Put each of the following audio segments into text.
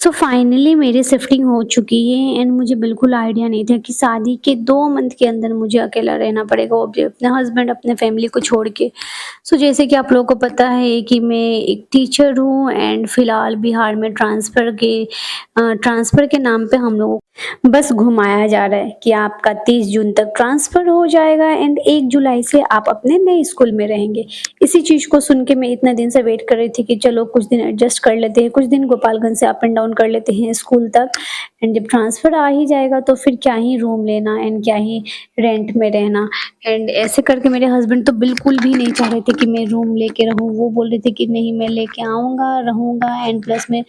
So finally मेरी shifting हो चुकी है एंड मुझे बिल्कुल आइडिया नहीं था कि शादी के 2 मंथ के अंदर मुझे अकेला रहना पड़ेगा, वो भी अपने हस्बैंड, अपने फैमिली को छोड़ के। सो जैसे कि आप लोगों को पता है कि मैं एक टीचर हूँ एंड फिलहाल बिहार में ट्रांसफ़र के नाम पे हम लोगों को बस घुमाया जा रहा है कि आपका 30 जून तक ट्रांसफ़र हो जाएगा एंड 1 जुलाई से आप अपने नए स्कूल में रहेंगे। इसी चीज़ को सुन के मैं इतना दिन से वेट कर रही थी कि चलो कुछ दिन एडजस्ट कर लेते हैं, कुछ दिन गोपालगंज से अप एंड डाउन कर लेते हैं स्कूल तक एंड जब ट्रांसफ़र आ ही जाएगा तो फिर क्या ही रूम लेना एंड क्या ही रेंट में रहना। एंड ऐसे करके मेरे हस्बैंड तो बिल्कुल भी नहीं चाह रहे थे कि मैं रूम लेके रहूँ। वो बोल रहे थे कि नहीं, मैं लेके आऊँगा, रहूँगा एंड प्लस मैं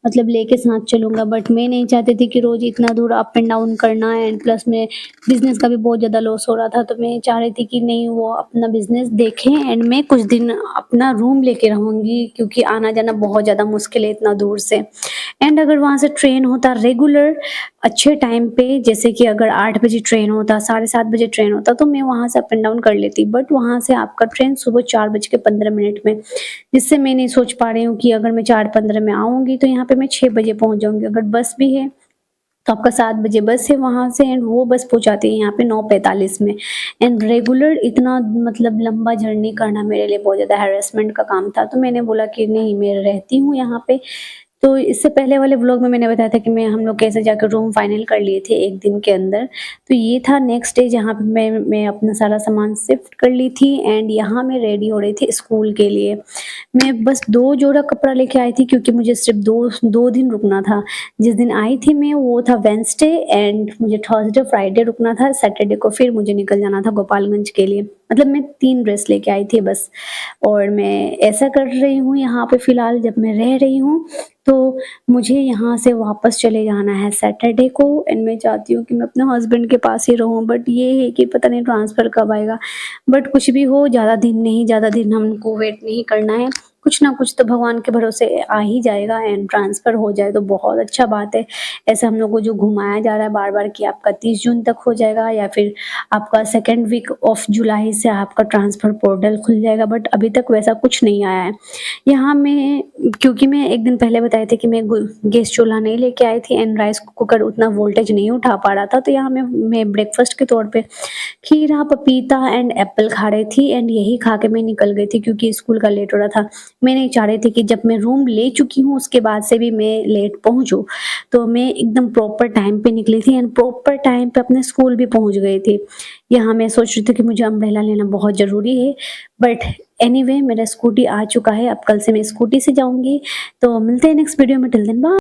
मतलब लेके साथ चलूँगा। बट मैं नहीं चाहती थी कि रोज़ इतना दूर अप एंड डाउन करना एंड प्लस में बिज़नेस का भी बहुत ज़्यादा लॉस हो रहा था। तो मैं चाह रही थी कि नहीं, वो अपना बिज़नेस देखें एंड मैं कुछ दिन अपना रूम लेके रहूँगी, क्योंकि आना-जाना बहुत ज़्यादा मुश्किल है इतना दूर से। एंड अगर वहाँ से ट्रेन होता रेगुलर अच्छे टाइम पे, जैसे कि अगर 8 बजे ट्रेन होता, साढ़े 7 बजे ट्रेन होता, तो मैं वहाँ से अप एंड डाउन कर लेती। बट वहाँ से आपका ट्रेन सुबह 4 बज के 15 मिनट में, जिससे मैं नहीं सोच पा रही हूँ कि अगर मैं 4:15 में आऊँगी तो यहाँ पे मैं 6 बजे पहुँच जाऊँगी। अगर बस भी है तो आपका 7 बजे बस है वहाँ से एंड वो बस पहुँचाती है यहाँ पे 9:45 में। एंड रेगुलर इतना मतलब लंबा जर्नी करना मेरे लिए बहुत ज़्यादा हैरेसमेंट का काम था। तो मैंने बोला कि नहीं, मैं रहती हूँ यहाँ पे। तो इससे पहले वाले व्लॉग में मैंने बताया था कि मैं हम लोग कैसे जाकर रूम फाइनल कर लिए थे 1 दिन के अंदर। तो ये था नेक्स्ट डे जहाँ पे मैं अपना सारा सामान शिफ्ट कर ली थी एंड यहाँ मैं रेडी हो रही थी स्कूल के लिए। मैं बस 2 जोड़ा कपड़ा लेके आई थी, क्योंकि मुझे सिर्फ़ 2 दिन रुकना था। जिस दिन आई थी मैं वो था वेडनेसडे एंड मुझे थर्सडे, फ्राइडे रुकना था। सैटरडे को फिर मुझे निकल जाना था गोपालगंज के लिए। मतलब मैं 3 ड्रेस लेके आई थी बस। और मैं ऐसा कर रही हूँ यहाँ पे फ़िलहाल जब मैं रह रही हूँ, तो मुझे यहाँ से वापस चले जाना है सैटरडे को एंड मैं चाहती हूँ कि मैं अपने हस्बैंड के पास ही रहूँ। बट ये है कि पता नहीं ट्रांसफ़र कब आएगा। बट कुछ भी हो, ज़्यादा दिन हमको वेट नहीं करना है। कुछ ना कुछ तो भगवान के भरोसे आ ही जाएगा एंड ट्रांसफ़र हो जाए तो बहुत अच्छा बात है। ऐसे हम लोग को जो घुमाया जा रहा है बार-बार कि आपका 30 जून तक हो जाएगा या फिर आपका सेकंड वीक ऑफ जुलाई से आपका ट्रांसफ़र पोर्टल खुल जाएगा, बट अभी तक वैसा कुछ नहीं आया है। यहाँ मैं, क्योंकि मैं 1 दिन पहले बताए थे कि मैं गैस चूल्हा नहीं लेके आई थी एंड राइस कुकर उतना वोल्टेज नहीं उठा पा रहा था, तो यहाँ मैं ब्रेकफ़ास्ट के तौर पे खीरा, पपीता एंड एप्पल खा रही थी एंड यही खा के मैं निकल गई थी, क्योंकि स्कूल का लेट हो रहा था। मैं नहीं चाह रही थी कि जब मैं रूम ले चुकी हूँ उसके बाद से भी मैं लेट पहुँचूँ। तो मैं एकदम प्रॉपर टाइम पे निकली थी एंड प्रॉपर टाइम पे अपने स्कूल भी पहुँच गई थी। यहाँ मैं सोच रही थी कि मुझे अम्ब्रेला लेना बहुत ज़रूरी है, बट एनीवे मेरा स्कूटी आ चुका है। अब कल से मैं स्कूटी से जाऊँगी। तो मिलते हैं नेक्स्ट वीडियो में, टिल देन बाय।